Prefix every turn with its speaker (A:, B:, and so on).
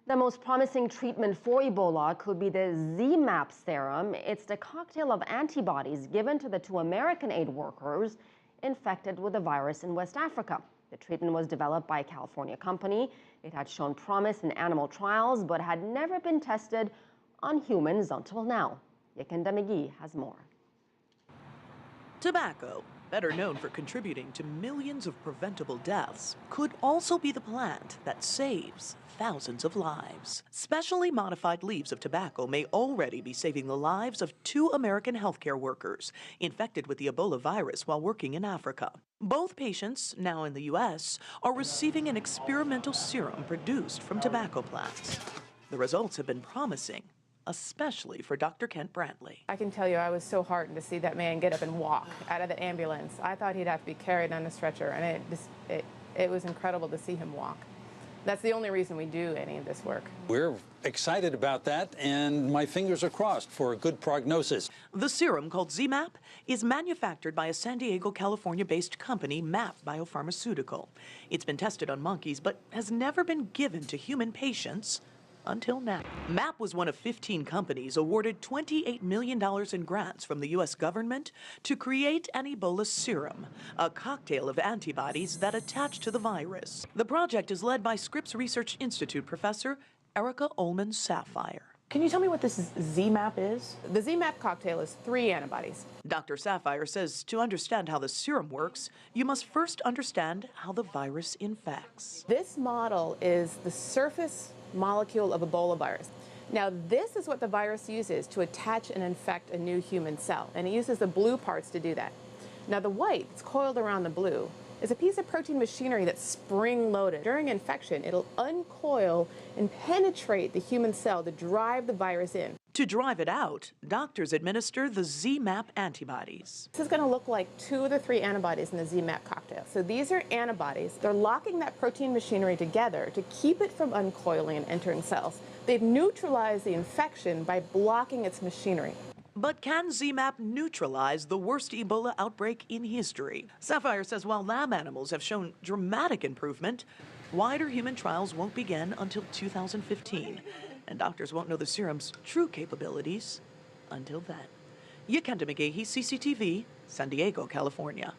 A: The most promising treatment for Ebola could be the ZMapp serum. It's the cocktail of antibodies given to the two American aid workers infected with the virus in West Africa. The treatment was developed by a California company. It had shown promise in animal trials, but had never been tested on humans until now. Yekenda McGee has more.
B: Tobacco, better known for contributing to millions of preventable deaths, could also be the plant that saves thousands of lives. Specially modified leaves of tobacco may already be saving the lives of two American healthcare workers infected with the Ebola virus while working in Africa. Both patients, now in the U.S., are receiving an experimental serum produced from tobacco plants. The results have been promising, especially for Dr. Kent Brantley.
C: I can tell you I was so heartened to see that man get up and walk out of the ambulance. I thought he'd have to be carried on a stretcher, and it was incredible to see him walk. That's the only reason we do any of this work.
D: We're excited about that, and my fingers are crossed for a good prognosis.
B: The serum, called ZMapp, is manufactured by a San Diego, California-based company, MAP Biopharmaceutical. It's been tested on monkeys, but has never been given to human patients until now. MAP was one of 15 companies awarded $28 million in grants from the U.S. government to create an Ebola serum, a cocktail of antibodies that attach to the virus. The project is led by Scripps Research Institute professor Erica Ullman-Sapphire.
E: Can you tell me what this ZMapp is?
C: The ZMapp cocktail is 3 antibodies.
B: Dr. Sapphire says to understand how the serum works, you must first understand how the virus infects.
C: This model is the surface molecule of Ebola virus. Now, this is what the virus uses to attach and infect a new human cell, and it uses the blue parts to do that. Now, the white that's coiled around the blue is a piece of protein machinery that's spring-loaded. During infection, it'll uncoil and penetrate the human cell to drive the virus in.
B: To drive it out, doctors administer the ZMapp antibodies.
C: This is going to look like 2 of the 3 antibodies in the ZMapp cocktail. So these are antibodies. They're locking that protein machinery together to keep it from uncoiling and entering cells. They've neutralized the infection by blocking its machinery.
B: But can ZMapp neutralize the worst Ebola outbreak in history? Sapphire says while lab animals have shown dramatic improvement, wider human trials won't begin until 2015. And doctors won't know the serum's true capabilities until then. Yekenda McGee, CCTV, San Diego, California.